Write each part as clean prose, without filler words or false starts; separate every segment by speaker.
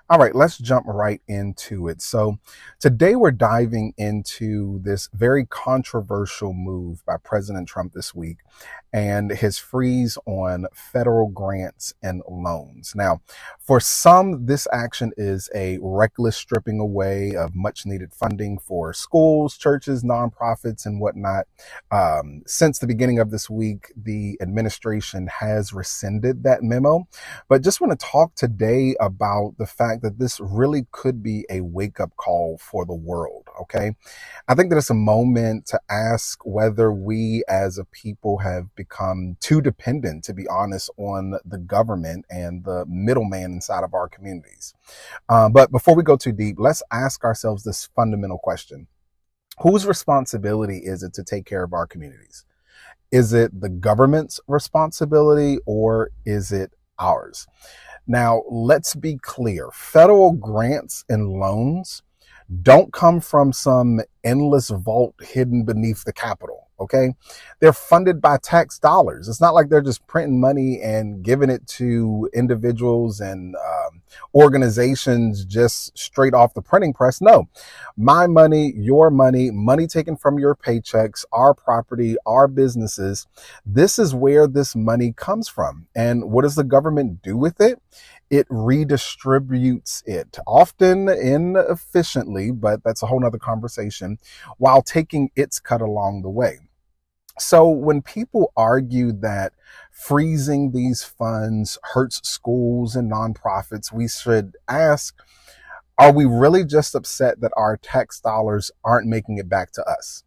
Speaker 1: All right, let's jump right into it. So, today we're diving into this very controversial move by President Trump this week and his freeze on federal grants and loans. Now, for some, this action is a reckless stripping away of much needed funding for schools, churches, nonprofits, and whatnot. Since the beginning of this week, the administration has rescinded that memo, but just want to talk today about the fact that this really could be a wake up call for the world. Okay. I think that it's a moment to ask whether we as a people have become too dependent, to be honest, on the government and the middleman inside of our communities. But before we go too deep, let's ask ourselves this fundamental question. Whose responsibility is it to take care of our communities? Is it the government's responsibility or is it ours? Now, let's be clear. Federal grants and loans don't come from some endless vault hidden beneath the Capitol. Okay. They're funded by tax dollars. It's not like they're just printing money and giving it to individuals and organizations just straight off the printing press. No, my money, your money, money taken from your paychecks, our property, our businesses. This is where this money comes from. And what does the government do with it? It redistributes it, often inefficiently, but that's a whole nother conversation, while taking its cut along the way. So when people argue that freezing these funds hurts schools and nonprofits, we should ask, are we really just upset that our tax dollars aren't making it back to us?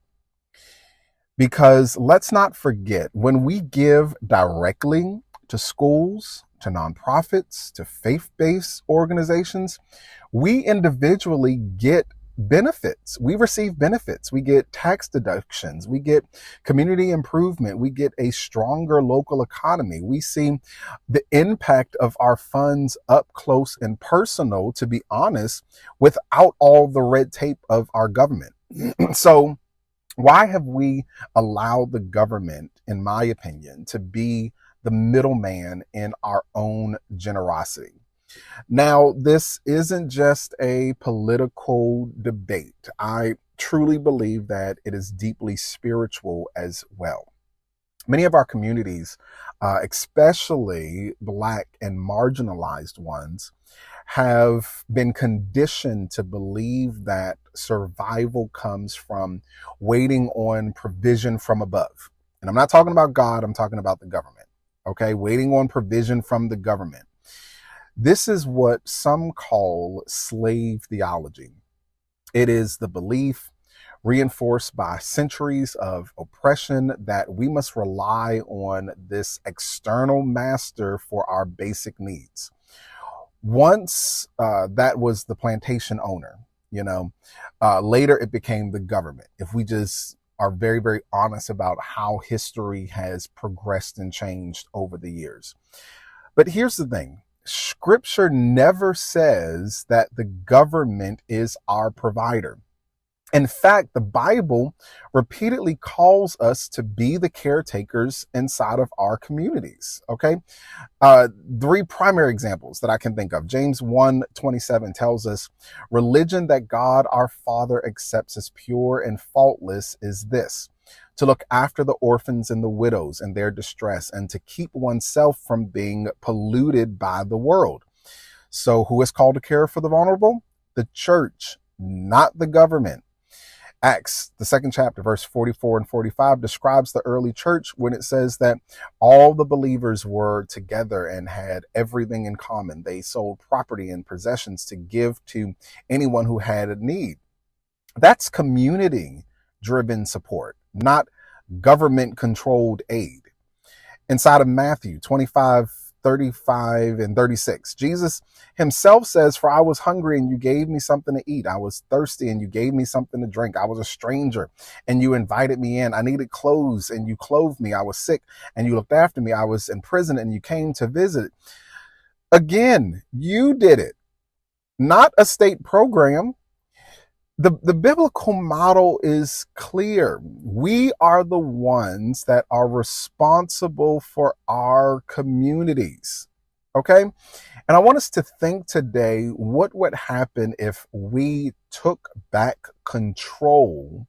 Speaker 1: Because let's not forget, when we give directly to schools, to nonprofits, to faith-based organizations, we individually get benefits. We receive benefits. We get tax deductions. We get community improvement. We get a stronger local economy. We see the impact of our funds up close and personal, to be honest, without all the red tape of our government. So, why have we allowed the government, in my opinion, to be the middleman in our own generosity? Now, this isn't just a political debate. I truly believe that it is deeply spiritual as well. Many of our communities, especially Black and marginalized ones, have been conditioned to believe that survival comes from waiting on provision from above. And I'm not talking about God, I'm talking about the government. Okay, waiting on provision from the government. This is what some call slave theology. It is the belief, reinforced by centuries of oppression, that we must rely on this external master for our basic needs. Once that was the plantation owner, later it became the government. If we just are very, very honest about how history has progressed and changed over the years. But here's the thing. Scripture never says that the government is our provider. In fact, the Bible repeatedly calls us to be the caretakers inside of our communities. Okay. Three primary examples that I can think of. James 1:27 tells us, religion that God our Father accepts as pure and faultless is this: to look after the orphans and the widows in their distress, and to keep oneself from being polluted by the world. So who is called to care for the vulnerable? The church, not the government. Acts, the second chapter, verse 44 and 45, describes the early church when it says that all the believers were together and had everything in common. They sold property and possessions to give to anyone who had a need. That's community-driven support, not government-controlled aid. Inside of Matthew 25:35 and 36, Jesus himself says, for I was hungry and you gave me something to eat. I was thirsty and you gave me something to drink. I was a stranger and you invited me in. I needed clothes and you clothed me. I was sick and you looked after me. I was in prison and you came to visit. Again, you did it, not a state program. The biblical model is clear. We are the ones that are responsible for our communities. Okay. And I want us to think today, what would happen if we took back control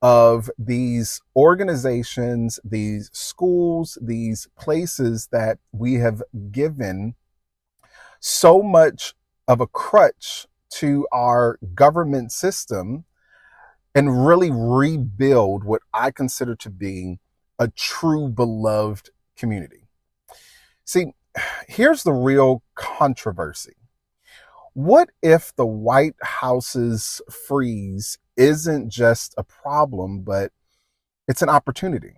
Speaker 1: of these organizations, these schools, these places that we have given so much of a crutch to our government system, and really rebuild what I consider to be a true beloved community. See, here's the real controversy. What if the White House's freeze isn't just a problem, but it's an opportunity?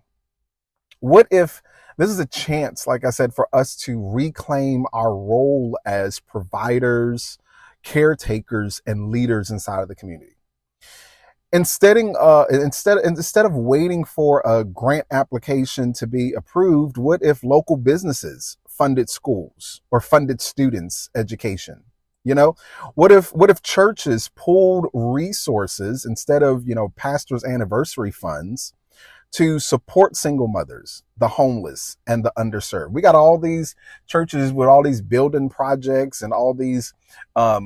Speaker 1: What if this is a chance, like I said, for us to reclaim our role as providers, caretakers, and leaders inside of the community? Instead of waiting for a grant application to be approved, what if local businesses funded schools or funded students' education? You know, what if churches pooled resources instead of, pastors' anniversary funds to support single mothers, the homeless, and the underserved? We got all these churches with all these building projects and all these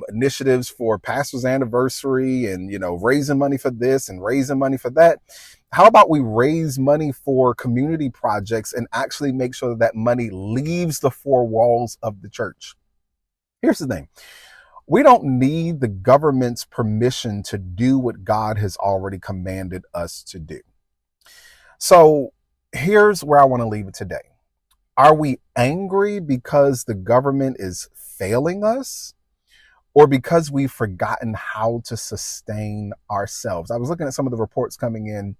Speaker 1: initiatives for pastor's anniversary and, raising money for this and raising money for that. How about we raise money for community projects and actually make sure that that money leaves the four walls of the church? Here's the thing. We don't need the government's permission to do what God has already commanded us to do. So here's where I want to leave it today. Are we angry because the government is failing us, or because we've forgotten how to sustain ourselves? I was looking at some of the reports coming in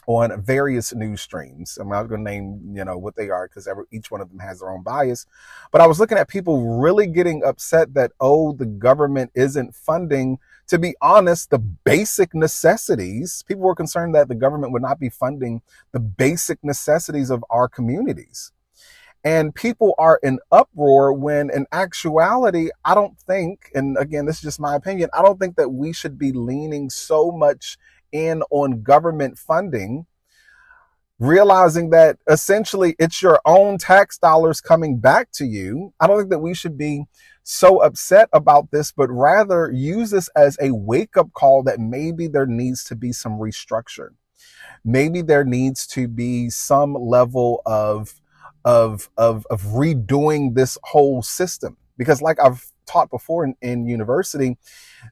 Speaker 1: on various news streams. I'm not going to name, what they are, because each one of them has their own bias. But I was looking at people really getting upset that, the government isn't funding, to be honest, the basic necessities. People were concerned that the government would not be funding the basic necessities of our communities. And people are in uproar when in actuality, I don't think, and again, this is just my opinion, I don't think that we should be leaning so much in on government funding, realizing that essentially it's your own tax dollars coming back to you. I don't think that we should be so upset about this, but rather use this as a wake-up call that maybe there needs to be some restructure. Maybe there needs to be some level of redoing this whole system. Because like I've taught before in university,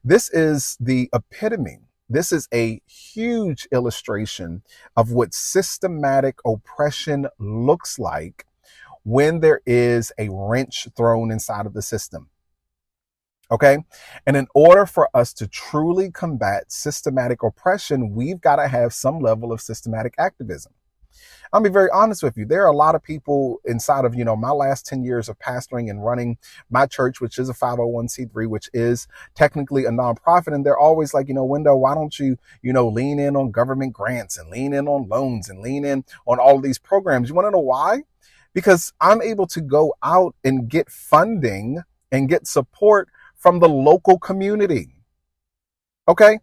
Speaker 1: this is the epitome. This is a huge illustration of what systematic oppression looks like when there is a wrench thrown inside of the system. Okay? And in order for us to truly combat systematic oppression, we've got to have some level of systematic activism. I'll be very honest with you. There are a lot of people inside of, my last 10 years of pastoring and running my church, which is a 501c3, which is technically a nonprofit. And they're always like, Wendell, why don't you, lean in on government grants and lean in on loans and lean in on all of these programs? You want to know why? Because I'm able to go out and get funding and get support from the local community. Okay?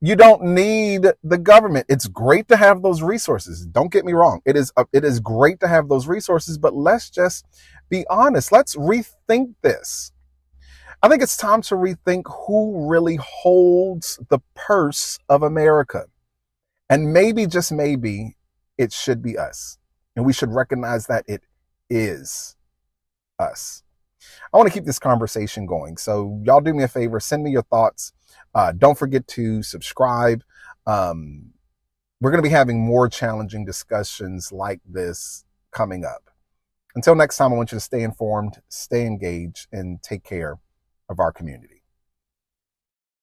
Speaker 1: You don't need the government. It's great to have those resources. Don't get me wrong. It is great to have those resources, but let's just be honest. Let's rethink this. I think it's time to rethink who really holds the purse of America. And maybe, just maybe, it should be us. And we should recognize that it is us. I want to keep this conversation going. So y'all do me a favor, send me your thoughts. Don't forget to subscribe. We're going to be having more challenging discussions like this coming up. Until next time, I want you to stay informed, stay engaged, and take care of our community.